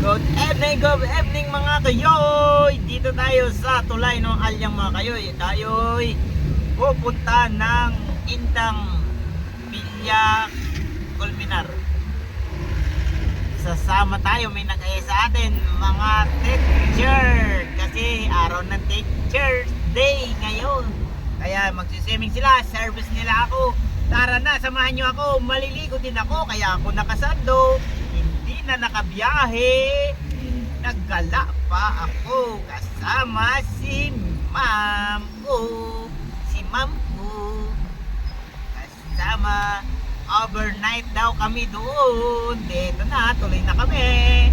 Good evening mga kayoy! Dito tayo sa tulay ng Alyang mga kayoy. Tayo'y pupunta ng Indang Villa Culminar. Sasama tayo, may nagaya sa atin mga teacher. Kasi araw ng Teacher's Day ngayon. Kaya magsiswimming sila, service nila ako. Tara na, samahan nyo ako, maliligo din ako. Kaya ako nakasando, hindi na nakabiyahe. Naggala pa ako kasama si ma'am ko. Kasama, overnight daw kami doon. Dito na, tuloy na kami.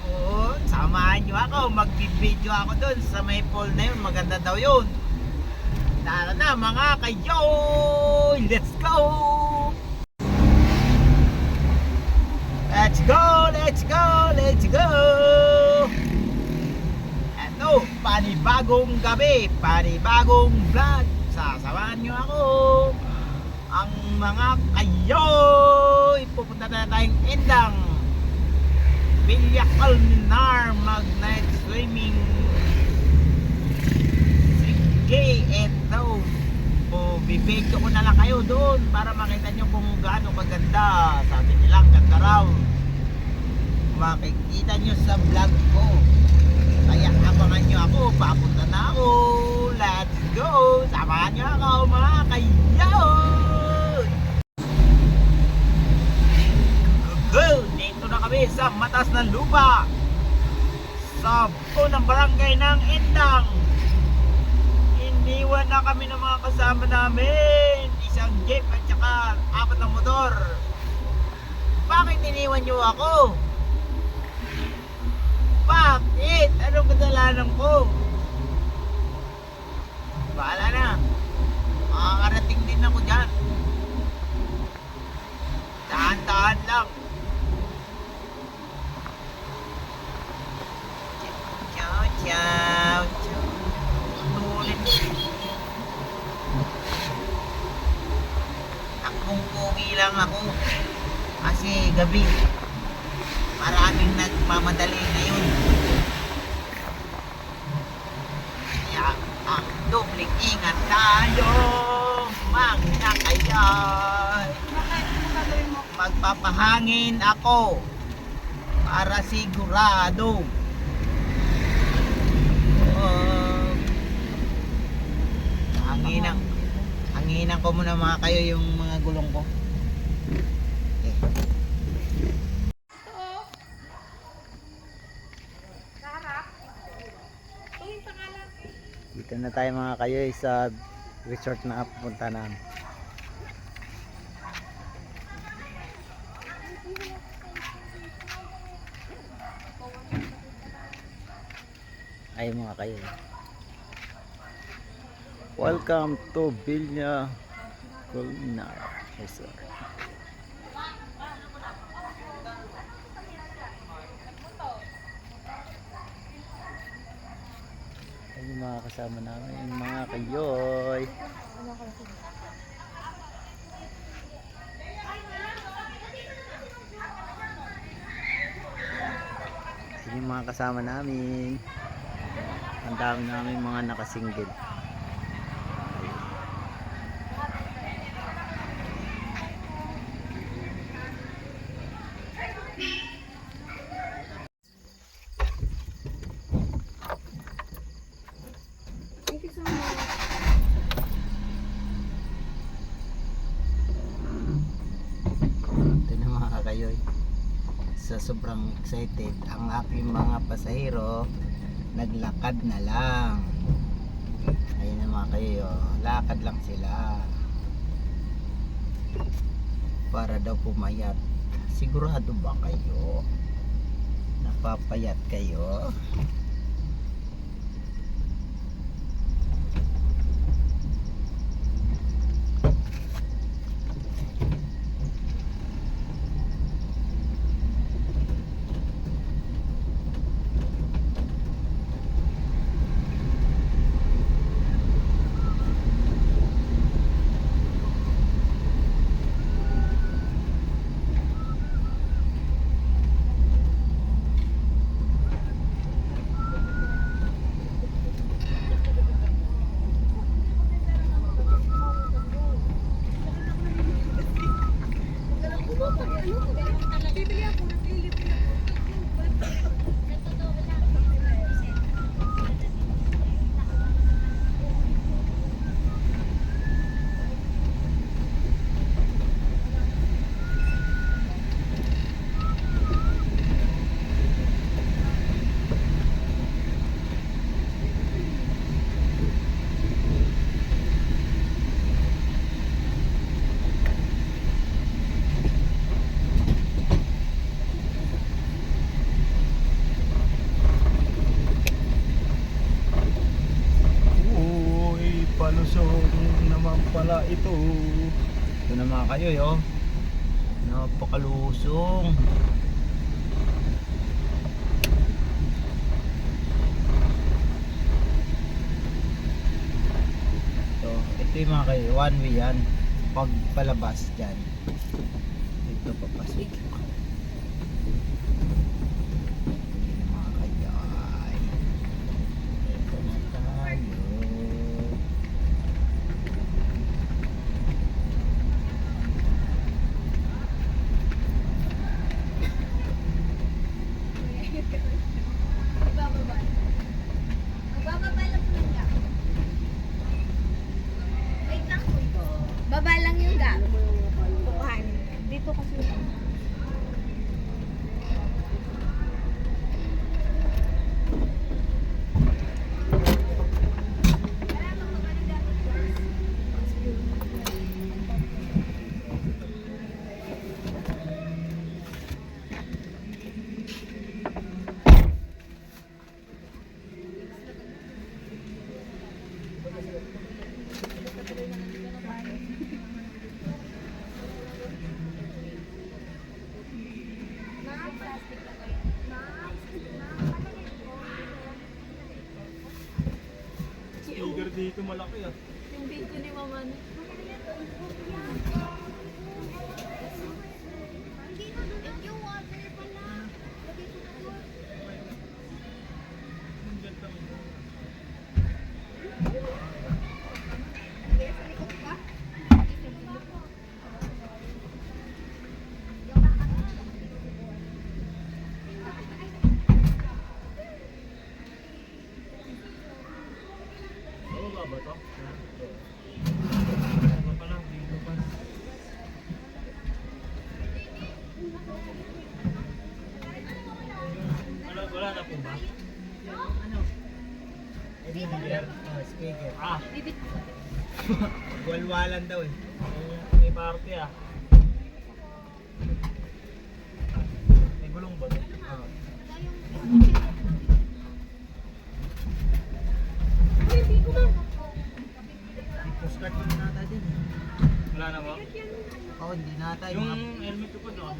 Oo, samahan nyo ako, magbibideo ako doon sa may pool na yun. Maganda daw yun. Tara na mga kayoy, let's go! Let's go, let's go, let's go! Eto, panibagong gabi, panibagong vlog. Sasamahan nyo ako. Ang mga kayoy, pupunta na tayong Indang Villa Culminar, mag-night swimming. Sige, eto. O, bibidyo ko na lang kayo doon para makita nyo kung gaano kaganda. Sabi nila, ganda raw. Makikita nyo sa vlog ko. Kaya abangan nyo ako, papunta na ako. Let's go! Samahan nyo ako mga kayoy! Go! Dito na kami sa Matas ng Lupa, sa unang barangay ng Indang. Iniwan na kami ng mga kasama namin. Isang jeep at saka 4 na motor. Bakit iniwan nyo ako? Bakit? Anong kasalanan ko? Bahala na. Makakarating din ako dyan. Tahan-tahan lang. Ciao, ciao, ciao. Tulit. Takbong pugi lang ako. Kasi gabi. Maraming nagmamadali ngayon. Kaya ang dubling ingat tayo mga kayoy. Magpapahangin ako para sigurado. Hanginan ko muna mga kayo yung mga gulong ko. Dito na tayo mga kayoy sa resort na pupunta namin. Ay mga kayoy, welcome to Villa Culminar Resort. Yung mga kasama namin mga kayoy. Yung mga kasama namin, ang dami namin mga nakasinggit. Sa sobrang excited ang aking mga pasahero, naglakad na lang. Ayun na mga kayo, lakad lang sila para daw pumayat. Sigurado ba kayo? Napapayat kayo? ito. Ito na mga kayo, yo. Napakalusong. Ito yung mga kayo, one way yan. Pag palabas dyan, ito papasok. Mga kayo, ito na tayo. Baba lang yung gap. Kukuhanin. Dito kasi. Tiger dito malaki ah. Yung video ni Mama. Ba to? Ano pa lang, dito pa. Wala na po ba? Ano? Speaker. Speaker. Ah, Bibit. Walwalan daw eh. may party ah. May gulong ba to? Oo. Postcard ko na nata din. Wala na ba? Oo, hindi nata. Yung helmet ko pa doon.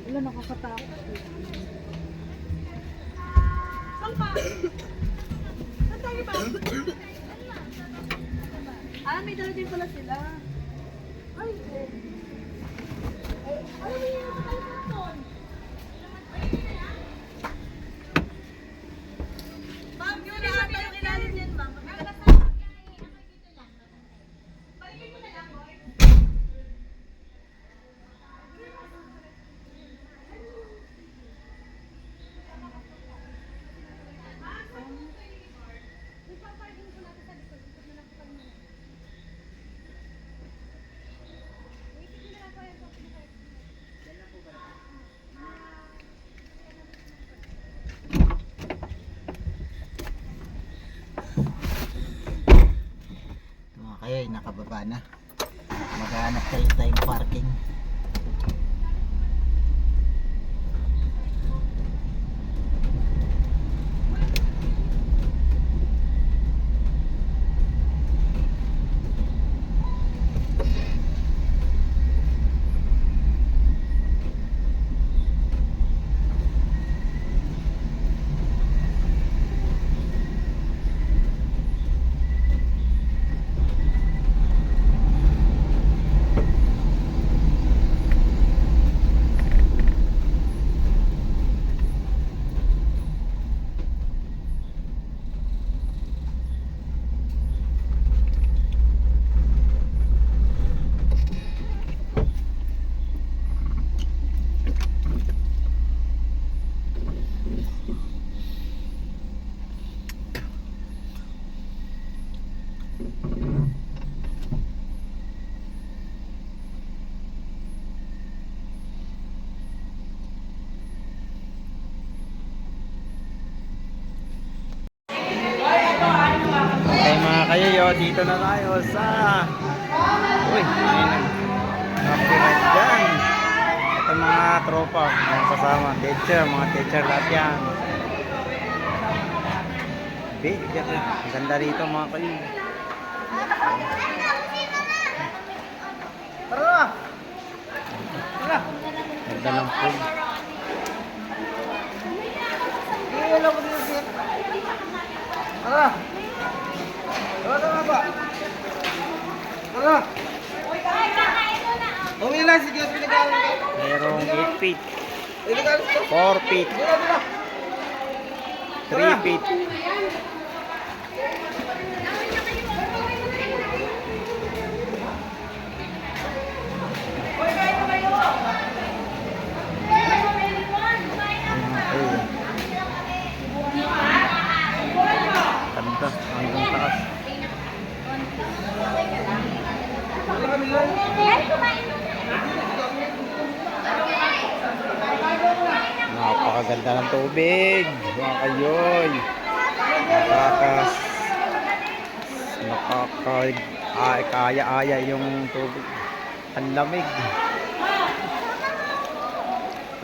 Wala, nakakatakot. Saan ka? Saan tayo ba? May dala din pala sila. Ay, alam mo yung telephone? Ma'am, yun na ata yung ilalim yan, ma'am. Mga kayo, nakababa na. Maghanap tayo tayong parking. dito na tayo sa copyright dyan. Ito Ito mga tropa, mga kasama, mga teacher lahat yan. Big, ang ganda rito mga kayo. Tara! Tara! Ganda ng pool. Hello, sir. Tara! Tara ba? Tara! Uwi na, sige, pinagalan ka. Merong 8 feet, 4 feet, 3 feet. Ganda, hanggang taas. Napakaganda ng tubig, mga kayoy. Kaya-aya yung tubig. Ang lamig.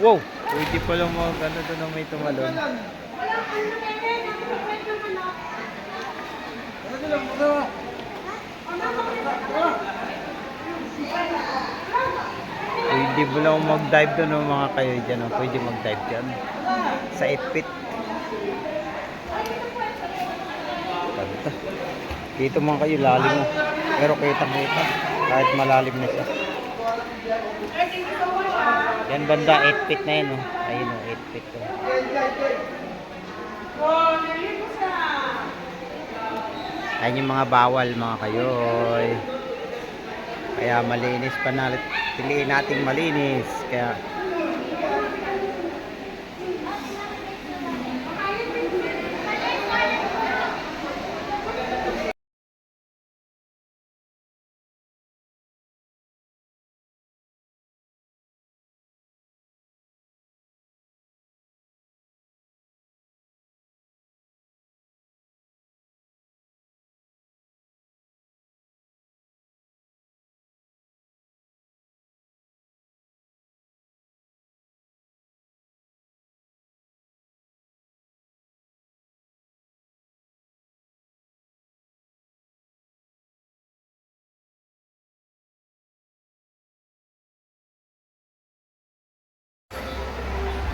Wow, pwede pa lang mag ano doon may tumalon. Pwede ba lang mag-dive doon mga kayo dyan? Pwede mag-dive dyan sa 8 feet. Ganda. Dito mga kayo lalim mo. Pero kita kahit malalim na siya. Yan banda 8 feet na yun. Ayun 8 feet. Ayun yung mga bawal mga kayoy. Kaya malinis pa natin. Piliin nating malinis. Kaya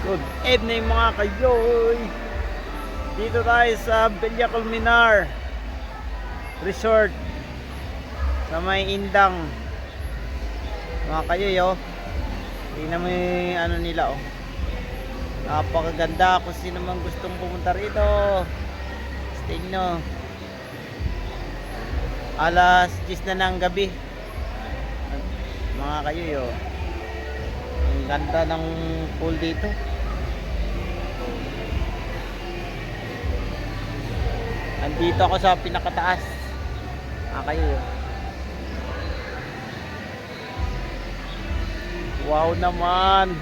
good evening mga kayoy. Dito tayo sa Villa Culminar Resort sa may Indang mga kayoy. Tingnan mo yung ano nila napakaganda. Kung sino man gustong pumunta rito, stay nyo. Alas 10 na ng gabi mga kayoy. Ang ganda ng pool dito. Andito ako sa pinakataas. Kayo. Wow naman.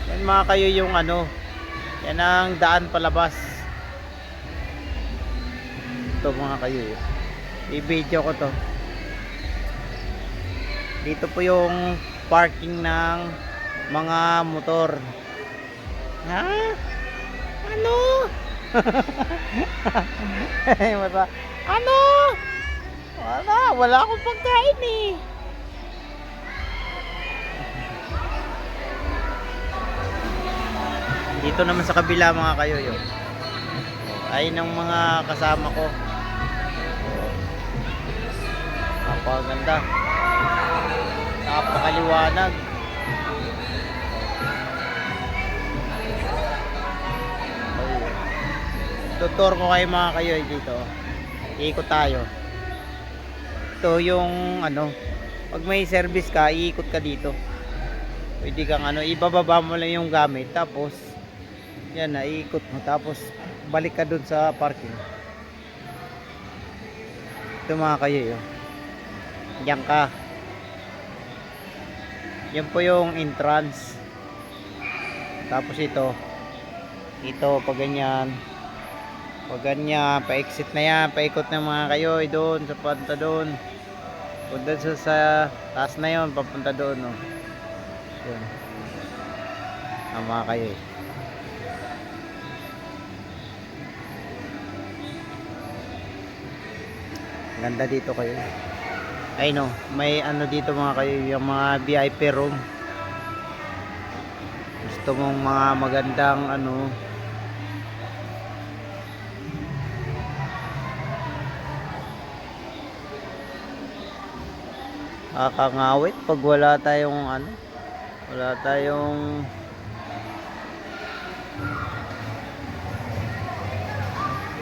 Yan mga kayo yung ano. Yan ang daan palabas. Ito mga kayo. I-video ko to. Dito po yung parking ng mga motor. Ha? Ano? Ano? Wala akong pagkain eh. Dito naman sa kabila mga kayo ay ng mga kasama ko. Napakaganda. Napakaliwanag. Tutor ko kayo mga kayo dito. Iikot tayo. Ito yung ano, pag may service ka, iikot ka dito. Pwede kang ano, ibababa mo lang yung gamit tapos yan na iikot mo tapos balik ka dun sa parking. Ito mga kayo Diyan ka. Yan po yung entrance. Tapos ito pag ganyan. Pag ganyan, pa-exit na yan, paikot ng mga kayo doon sa punta doon. Punta sa taas na yon, papunta doon Yun. mga kayo eh. Ganda dito kayo. Ay no, may ano dito mga kayo, yung mga VIP room. Gusto mong mga magandang ano, kakangawit pag wala tayong ano, wala tayong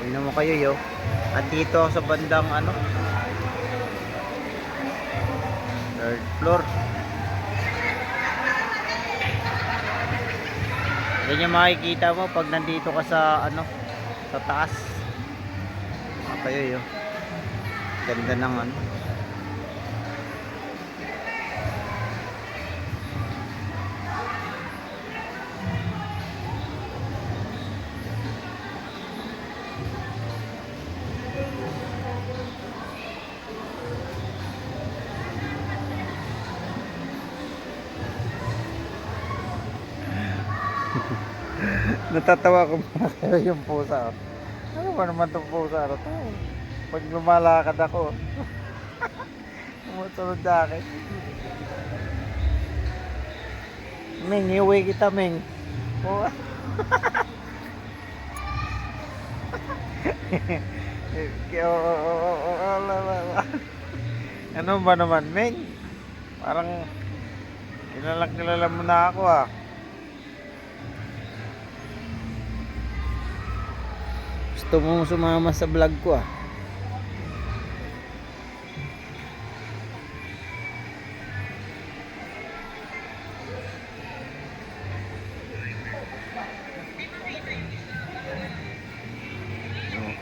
yun mo kayo yo. Andito ako sa bandang ano, third floor. Yan yung makikita mo pag nandito ka sa ano, sa taas. Kayo yo. Ganda ng ano. Natatawa ko mga yung pusa. Oh. Ano ba naman itong pusa? Ano to? Pag lumalakad ako, umusunod sa akin. Ming, iuwi kita, Ming. Oh. Ano ba naman, Ming? Parang kilala mo na ako ah. Gusto mong sumama sa vlog ko ah.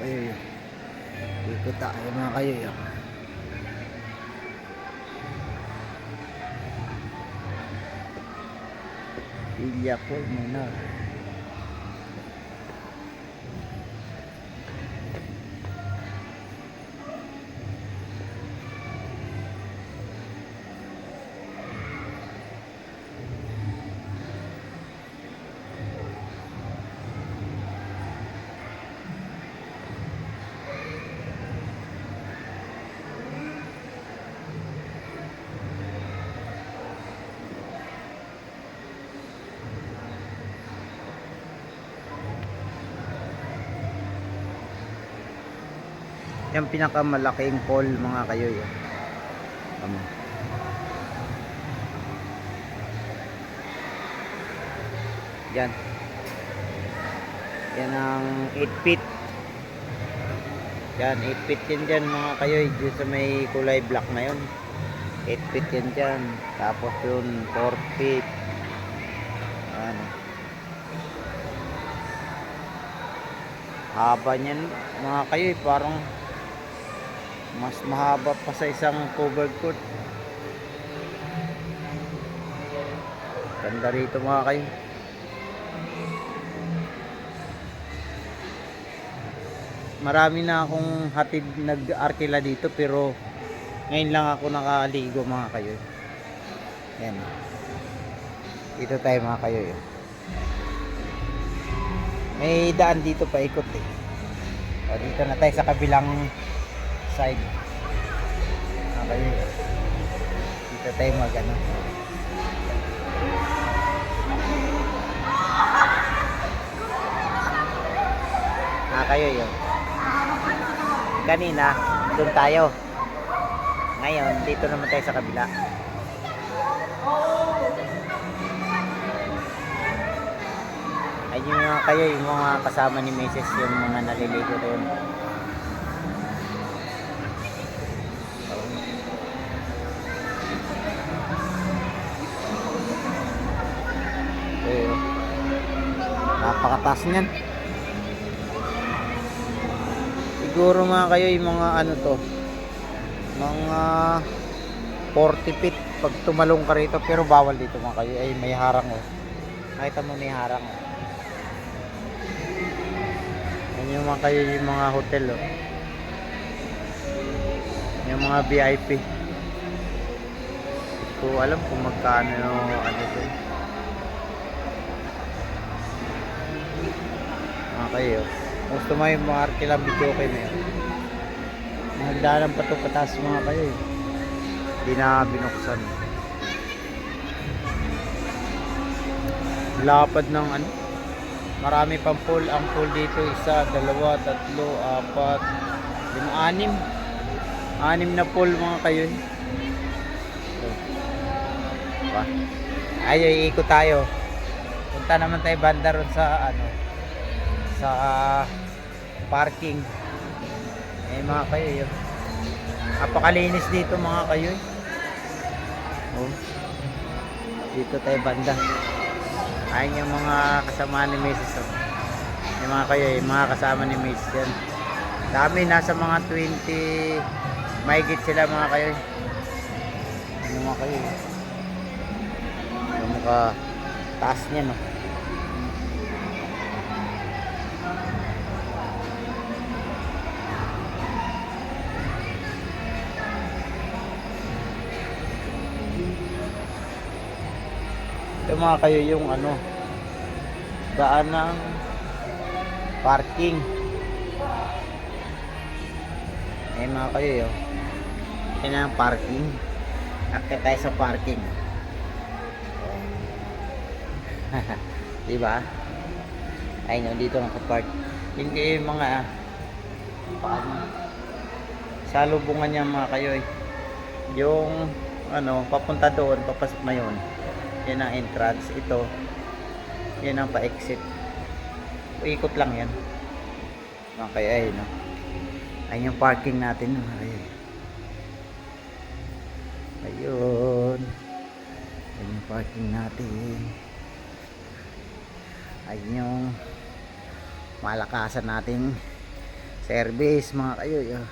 Kayo yun. Ikot tayo mga kayo yun. Ilya ko muna. Yung pinakamalaking pool mga kayo yun. Yan. Yan ang 8 feet. Yan 8 feet din dyan mga kayo. Dito sa may kulay black na yun. 8 feet yan dyan. Tapos yun 4 feet. Yan. Haba niyan mga kayo parang mas mahaba pa sa isang covered court. Ganda rito mga kayo. Marami na akong hatid nag-arkila dito pero ngayon lang ako nakaligo mga kayo. Yan. Dito tayo mga kayo. May daan dito pa ikot eh. O, dito na tayo sa kabilang side. Okay. Dito tayo mag-ano. Kayo yun. Kanina, doon tayo. Ngayon, dito naman tayo sa kabila. Ayun yung mga kayo, yung mga kasama ni Mrs. yung mga naliligo doon. Napakataas niyan. Siguro mga kayo yung mga ano to, mga 40 feet pag tumalong ka rito, pero bawal dito mga kayo. Ay may harang oh. Nakita mo may harang oh. Yan yung mga kayo yung mga hotel oh. Yung mga VIP. Hindi ko alam kung magkano ano to. kayo. Gusto mo yung mga arkilang video kayo na yun. Nagdaanan pa ito pataas mga kayo eh. Hindi na binuksan. Lapad ng ano. Marami pang pool. Ang pool dito, 1, 2, 3, 4, 5, 6. 6 na pool mga kayo eh. Diba? Ay, iikot tayo. Punta naman tayo banda ron sa ano, sa parking. Eh mga kayo yun. Napakalinis dito mga kayo eh. Oh. Dito tayo banda. Ayun yung mga kasama ni Mrs. Oh. Yung mga kayo yung mga kasama ni Mrs. yan. Dami, nasa mga 20 mahigit sila mga kayo. Ano mga kayo eh. Yung mukha taas niya no. Ito mga kayo yung ano, daan ng parking. Eh mga kayo yun, yan ang parking. Akit tayo sa parking. Diba? Ayun, dito nakapark. Yung mga paano, salubungan niya mga kayo eh. Yung ano, papunta doon, papasok na yun. Yan ang entrance. Ito, yan ang pa-exit. Ikot lang yan. Mga kayo ay no. Ayun yung parking natin mga kayo. Ayun. Ayun yung parking natin. Ayun yung malakasan nating service mga kayo.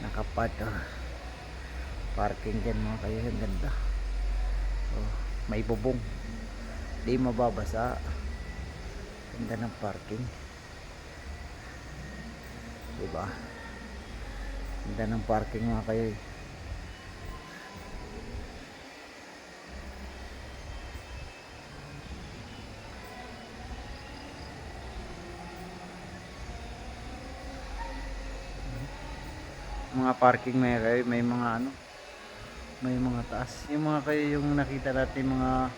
Nakapark parking dyan mga kayo. Ang ganda. Oh, may bubong. Di mababasa. Ganda ng parking. Diba? Ganda ng parking mga kayo. Mga parking may mga ano, may mga taas. Yung mga kayo yung nakita natin mga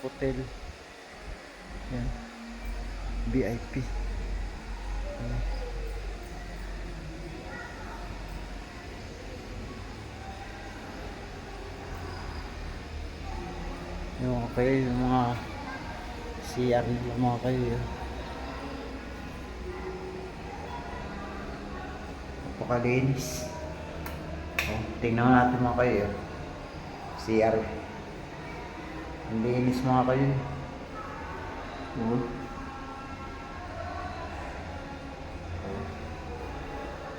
hotel. Yan. VIP. Yung mga kayo yung mga CR nila mga kayo yun. Napakalinis. Oh, tingnan natin mga kayo. CR. Ang linis mga kayo.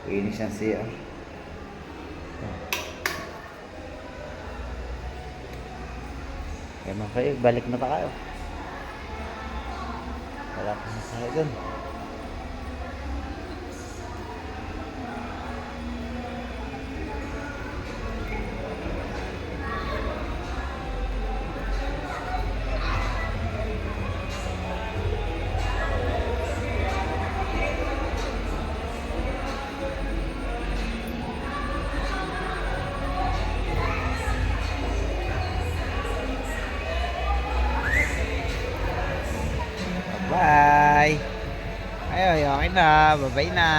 Linis ang CR. Kaya mga kayo, balik na tayo. Wala pa na tayo dun. Bye. Ay, okay na. Bye-bye na.